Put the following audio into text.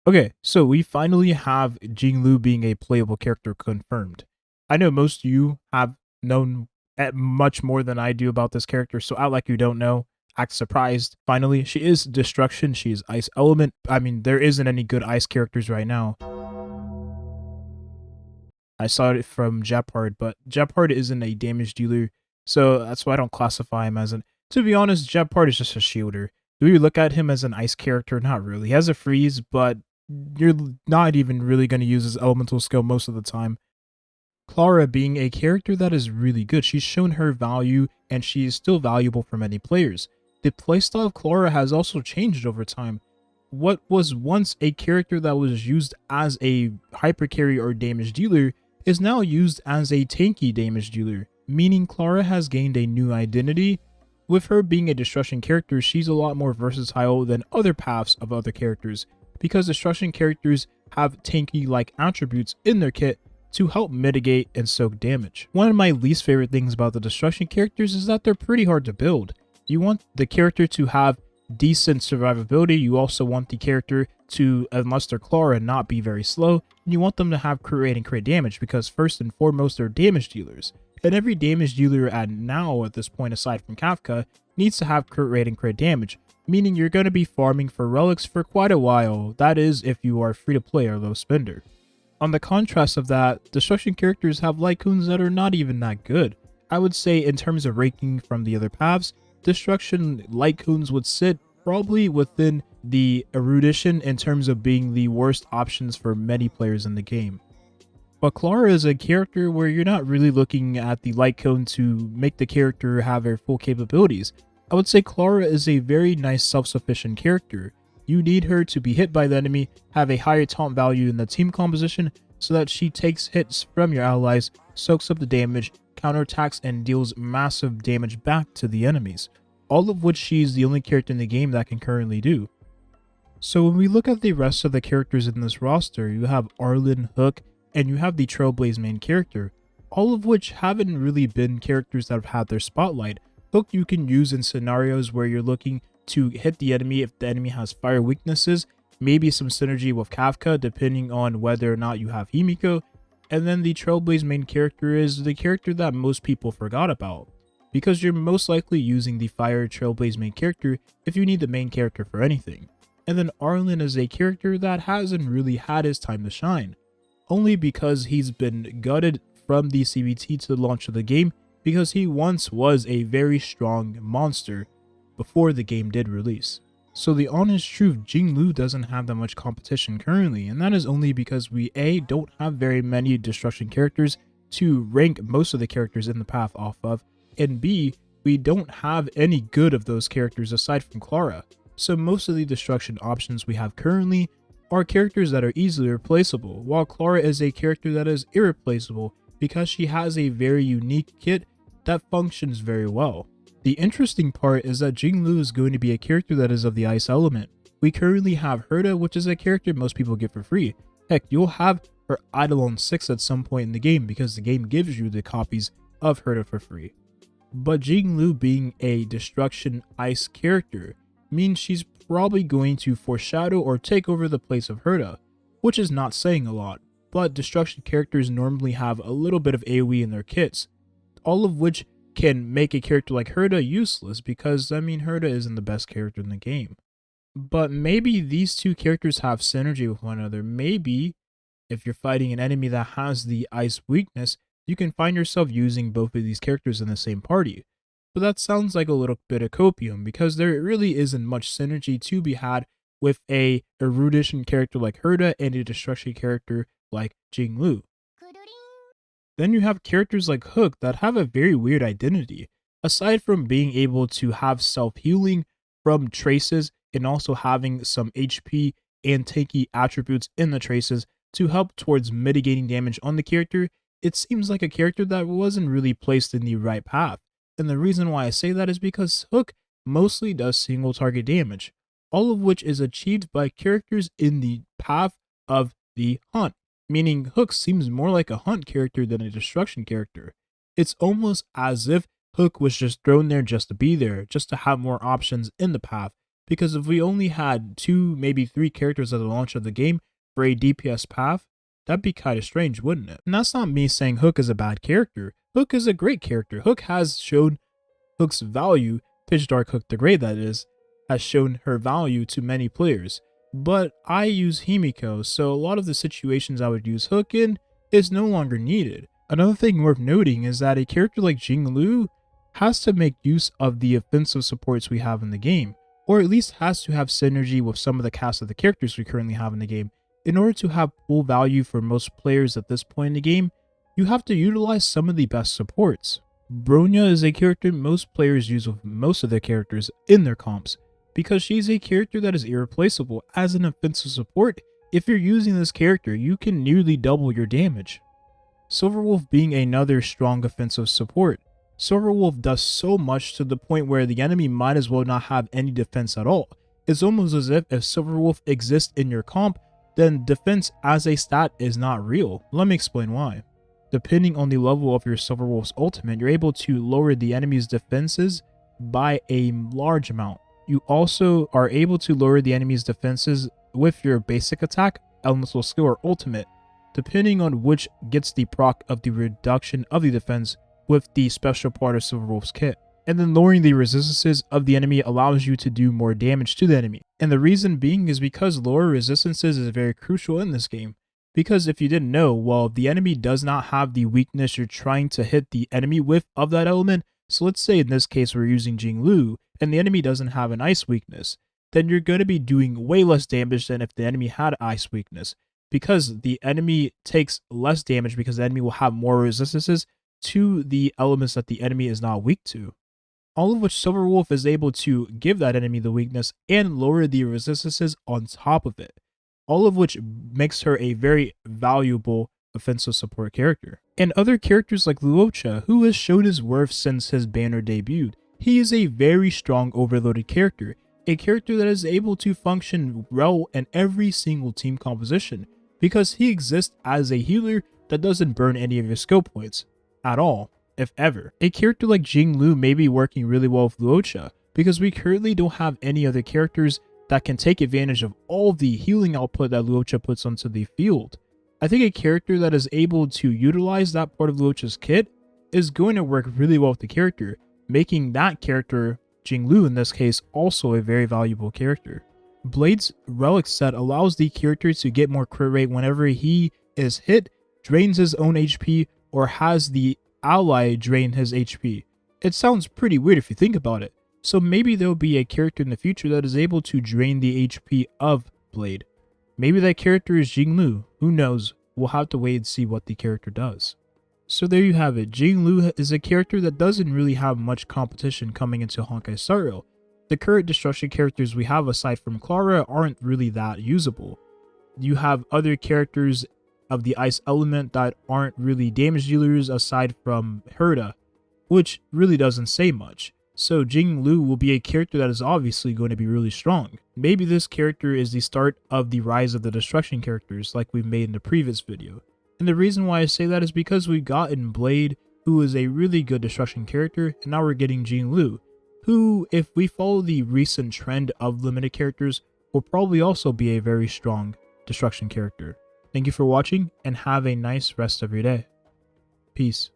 Okay, so we finally have Jingliu being a playable character confirmed. I know most of you have known much more than I do about this character, so act like you don't know. Act surprised. Finally, she is destruction. She is ice element. I mean, there isn't any good ice characters right now. I saw it from Jeopard, but Jeopard isn't a damage dealer, so that's why I don't classify him as an. To be honest, Jeopard is just a shielder. Do you look at him as an ice character? Not really. He has a freeze, but you're not even really going to use his elemental skill most of the time. Clara being a character that is really good. She's shown her value, and she is still valuable for many players. The playstyle of Clara has also changed over time. What was once a character that was used as a hyper carry or damage dealer is now used as a tanky damage dealer, meaning Clara has gained a new identity. With her being a destruction character, she's a lot more versatile than other paths of other characters, because destruction characters have tanky-like attributes in their kit to help mitigate and soak damage. One of my least favorite things about the destruction characters is that they're pretty hard to build. You want the character to have decent survivability, you also want the character to, unless they're Clara, not be very slow, and you want them to have crit rate and crit damage, because first and foremost they're damage dealers. And every damage dealer at this point aside from Kafka needs to have crit rate and crit damage, meaning you're going to be farming for relics for quite a while, that is if you are free to play or low spender. On the contrast of that, destruction characters have lycoons that are not even that good. I would say in terms of ranking from the other paths, destruction lycoons would sit probably within the erudition in terms of being the worst options for many players in the game. But Clara is a character where you're not really looking at the light cone to make the character have her full capabilities. I would say Clara is a very nice self-sufficient character. You need her to be hit by the enemy, have a higher taunt value in the team composition so that she takes hits from your allies, soaks up the damage, counterattacks, and deals massive damage back to the enemies. All of which she is the only character in the game that can currently do. So when we look at the rest of the characters in this roster, you have Arlen, Hook, and you have the Trailblaze main character, all of which haven't really been characters that have had their spotlight. Hook you can use in scenarios where you're looking to hit the enemy if the enemy has fire weaknesses, maybe some synergy with Kafka depending on whether or not you have Himiko, and then the Trailblaze main character is the character that most people forgot about, because you're most likely using the Fire Trailblaze main character if you need the main character for anything. And then Arlen is a character that hasn't really had his time to shine, only because he's been gutted from the CBT to the launch of the game, because he once was a very strong monster before the game did release. So the honest truth, Jingliu doesn't have that much competition currently, and that is only because we A, don't have very many destruction characters to rank most of the characters in the path off of, and B, we don't have any good of those characters aside from Clara. So most of the destruction options we have currently are characters that are easily replaceable, while Clara is a character that is irreplaceable because she has a very unique kit that functions very well. The interesting part is that Jingliu is going to be a character that is of the ice element. We currently have Herta, which is a character most people get for free. Heck, you'll have her Eidolon 6 at some point in the game because the game gives you the copies of Herta for free. But Jingliu being a destruction ice character means she's probably going to foreshadow or take over the place of Herta, which is not saying a lot, but destruction characters normally have a little bit of AoE in their kits, all of which can make a character like Herta useless because, I mean, Herta isn't the best character in the game. But maybe these two characters have synergy with one another. Maybe if you're fighting an enemy that has the ice weakness, you can find yourself using both of these characters in the same party. But that sounds like a little bit of copium because there really isn't much synergy to be had with a erudition character like Herta and a destruction character like Jingliu. Then you have characters like Hook that have a very weird identity. Aside from being able to have self-healing from traces and also having some HP and tanky attributes in the traces to help towards mitigating damage on the character, it seems like a character that wasn't really placed in the right path. And the reason why I say that is because Hook mostly does single target damage, all of which is achieved by characters in the path of the hunt, meaning Hook seems more like a hunt character than a destruction character. It's almost as if Hook was just thrown there just to be there, just to have more options in the path, because if we only had 2, maybe 3 characters at the launch of the game for a DPS path, that'd be kind of strange, wouldn't it? And that's not me saying Hook is a bad character. Hook is a great character. Hook has shown Hook's value, Pitch Dark Hook the Great that is, has shown her value to many players. But I use Himiko, so a lot of the situations I would use Hook in is no longer needed. Another thing worth noting is that a character like Jingliu has to make use of the offensive supports we have in the game, or at least has to have synergy with some of the cast of the characters we currently have in the game. In order to have full value for most players at this point in the game, you have to utilize some of the best supports. Bronya is a character most players use with most of their characters in their comps, because she's a character that is irreplaceable as an offensive support. If you're using this character, you can nearly double your damage. Silverwolf being another strong offensive support. Silverwolf does so much to the point where the enemy might as well not have any defense at all. It's almost as if Silverwolf exists in your comp, then defense as a stat is not real. Let me explain why. Depending on the level of your Silverwolf's ultimate, you're able to lower the enemy's defenses by a large amount. You also are able to lower the enemy's defenses with your basic attack, elemental skill, or ultimate, depending on which gets the proc of the reduction of the defense with the special part of Silverwolf's kit. And then lowering the resistances of the enemy allows you to do more damage to the enemy. And the reason being is because lower resistances is very crucial in this game. Because if you didn't know, well, the enemy does not have the weakness you're trying to hit the enemy with of that element. So let's say in this case we're using Jingliu, and the enemy doesn't have an ice weakness, then you're going to be doing way less damage than if the enemy had ice weakness. Because the enemy takes less damage because the enemy will have more resistances to the elements that the enemy is not weak to. All of which Silverwolf is able to give that enemy the weakness and lower the resistances on top of it. All of which makes her a very valuable offensive support character. And other characters like Luocha, who has shown his worth since his banner debuted. He is a very strong overloaded character, a character that is able to function well in every single team composition, because he exists as a healer that doesn't burn any of your skill points at all, if ever. A character like Jingliu may be working really well with Luocha, because we currently don't have any other characters that can take advantage of all the healing output that Luocha puts onto the field. I think a character that is able to utilize that part of Luocha's kit is going to work really well with the character, making that character, Jingliu in this case, also a very valuable character. Blade's relic set allows the character to get more crit rate whenever he is hit, drains his own HP, or has the ally drain his HP. It sounds pretty weird if you think about it. So maybe there'll be a character in the future that is able to drain the HP of Blade. Maybe that character is Jingliu. Who knows? We'll have to wait and see what the character does. So there you have it. Jingliu is a character that doesn't really have much competition coming into Honkai Star Rail. The current destruction characters we have aside from Clara aren't really that usable. You have other characters of the ice element that aren't really damage dealers aside from Herda, which really doesn't say much. So Jingliu will be a character that is obviously going to be really strong. Maybe this character is the start of the rise of the destruction characters like we made in the previous video. And the reason why I say that is because we've gotten Blade, who is a really good destruction character, and now we're getting Jingliu, who, if we follow the recent trend of limited characters, will probably also be a very strong destruction character. Thank you for watching, and have a nice rest of your day. Peace.